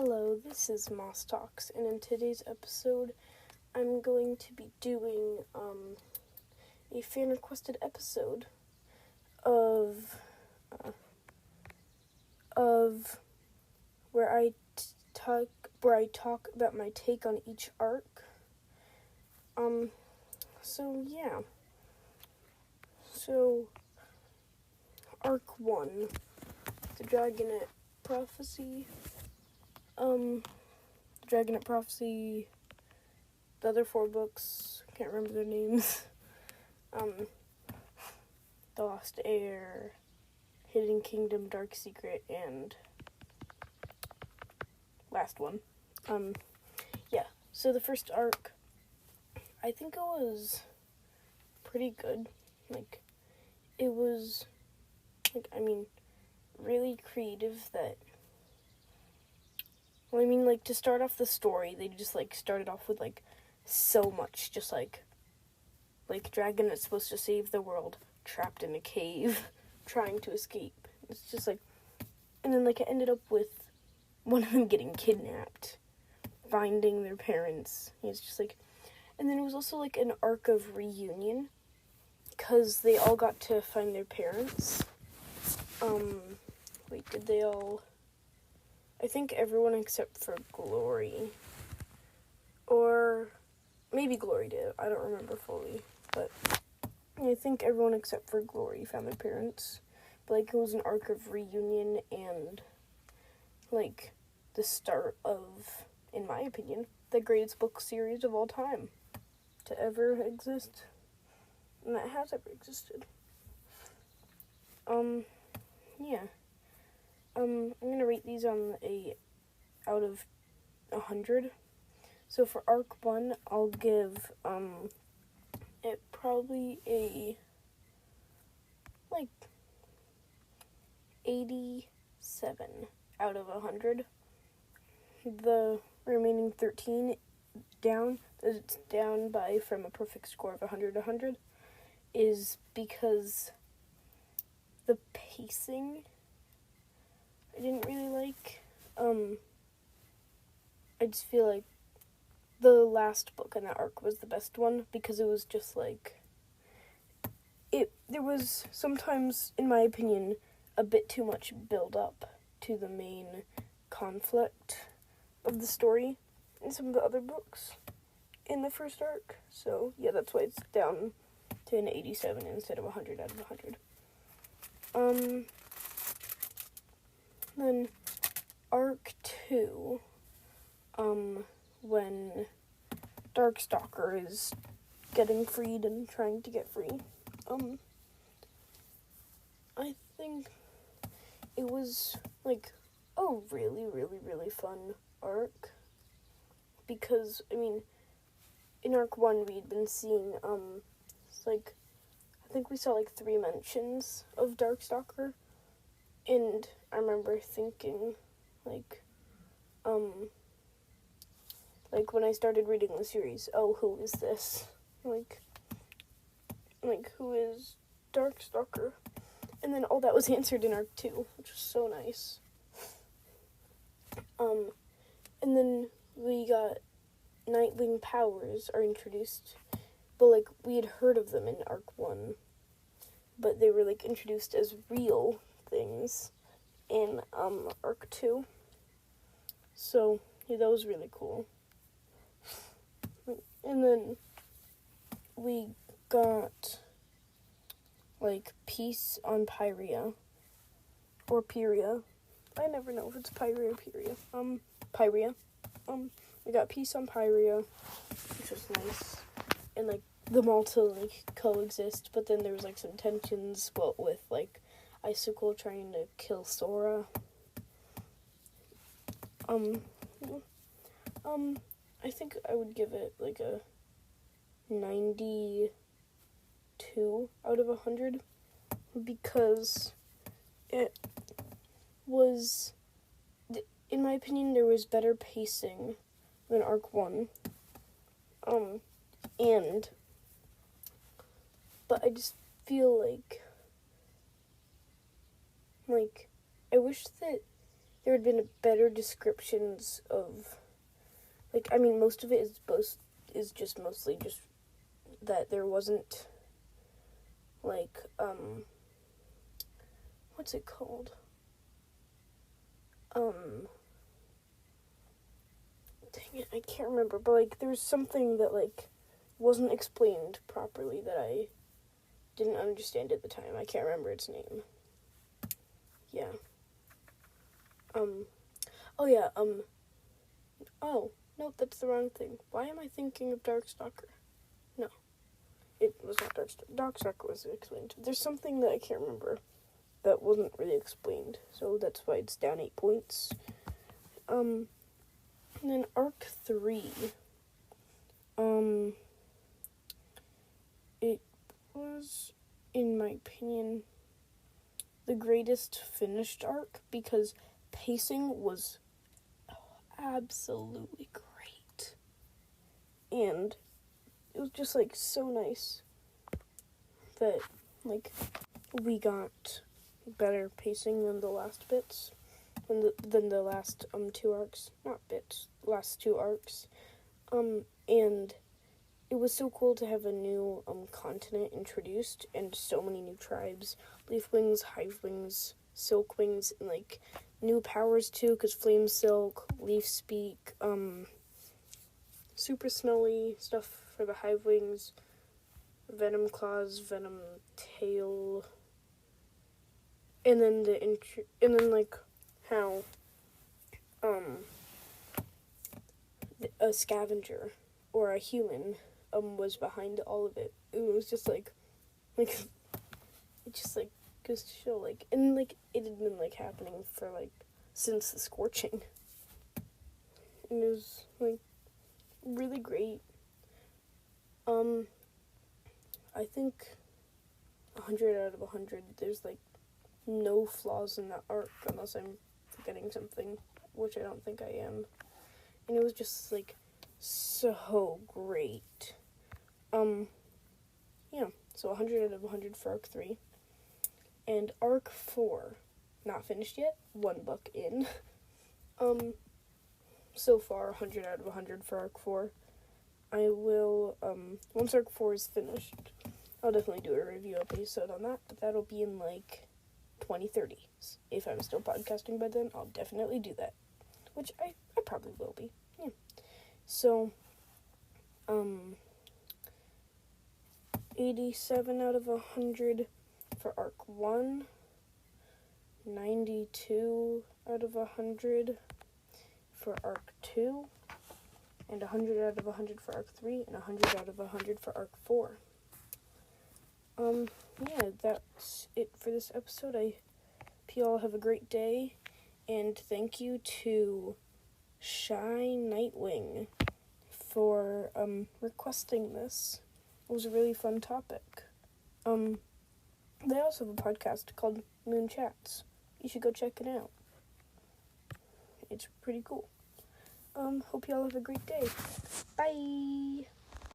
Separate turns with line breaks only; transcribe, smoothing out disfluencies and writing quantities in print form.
Hello, this is Moss Talks, and in today's episode, I'm going to be doing a fan-requested episode of where I talk about my take on each arc. So Arc 1, the Dragonet Prophecy. Dragonet Prophecy, the other 4 books, can't remember their names. The Lost Heir, Hidden Kingdom, Dark Secret, and last one. So the first arc, I think it was pretty good. It was, really creative to start off the story, they just, started off with, so much, just, Dragonet's supposed to save the world, trapped in a cave, trying to escape. It's just, and then, it ended up with one of them getting kidnapped, finding their parents. It's just, and then it was also, an arc of reunion, because they all got to find their parents. Did they all... I think everyone except for Glory. Or maybe Glory did. I don't remember fully. But I think everyone except for Glory found their parents. But, it was an arc of reunion and, the start of, in my opinion, the greatest book series of all time to ever exist. And that has ever existed. I'm gonna rate these on out of 100. So for Arc 1, I'll give, it probably a, 87 out of 100. The remaining 13 it's down by from a perfect score of 100 to 100, is because the pacing I didn't really like. I just feel like the last book in that arc was the best one, because it was just there was sometimes, in my opinion, a bit too much build up to the main conflict of the story in some of the other books in the first arc. So yeah, that's why it's down to an 87 instead of 100 out of 100. Then Arc 2, when Darkstalker is getting freed and trying to get free. I think it was, a really, really, really fun arc. Because, in Arc 1, we'd been seeing, I think we saw, 3 mentions of Darkstalker. And I remember thinking, when I started reading the series, oh, who is this? Who is Darkstalker? And then all that was answered in Arc 2, which was so nice. And then we got Nightwing powers are introduced, but, we had heard of them in Arc 1, but they were, introduced as real things in, Arc 2. So, yeah, that was really cool. And then we got, Peace on Pyria. Or Pyria. I never know if it's Pyria or Pyria. Pyria. We got Peace on Pyria, which was nice. And, them all to, coexist. But then there was, some tensions, with, Icicle trying to kill Sora. I think I would give it, a 92 out of 100, because it was, in my opinion, there was better pacing than Arc 1, but I just feel I wish that there had been better descriptions of, like, I mean, most of it is just mostly just that there wasn't, like, what's it called? Dang it, I can't remember, but, like, there's something that, like, wasn't explained properly that I didn't understand at the time. I can't remember its name. Yeah. Oh, no, that's the wrong thing. Why am I thinking of Darkstalker? No, it was not Darkstalker. Darkstalker was explained. There's something that I can't remember that wasn't really explained, so that's why it's down 8 points. And then Arc 3. It was, in my opinion, the greatest finished arc because pacing was absolutely great. And it was just, like, so nice that, like, we got better pacing than the last bits, than the last 2 arcs. Not bits, last 2 arcs. And it was so cool to have a new continent introduced and so many new tribes. Leafwings, Hivewings, Silkwings, and, like, new powers too, because Flame Silk, Leaf Speak, super smelly stuff for the Hivewings, Venom Claws, Venom Tail, and then like how a scavenger or a human was behind all of it. It was just like it just, like, goes to show, like, and, like, it had been, like, happening for, like, since the Scorching. And it was, like, really great. I think 100 out of 100, there's, like, no flaws in that arc, unless I'm forgetting something, which I don't think I am. And it was just, like, so great. Yeah, so 100 out of 100 for Arc 3. And Arc 4, not finished yet, 1 book in. So far, 100 out of 100 for Arc 4. I will, once Arc 4 is finished, I'll definitely do a review episode on that, but that'll be in, like, 2030. If I'm still podcasting by then, I'll definitely do that. Which I probably will be, yeah. So, 87 out of 100 for Arc 1, 92 out of 100 for Arc 2, and 100 out of 100 for Arc 3, and 100 out of 100 for Arc 4. Yeah, that's it for this episode. I hope you all have a great day, and thank you to Shy Nightwing for, requesting this. It was a really fun topic. They also have a podcast called Moon Chats. You should go check it out. It's pretty cool. Hope y'all have a great day. Bye!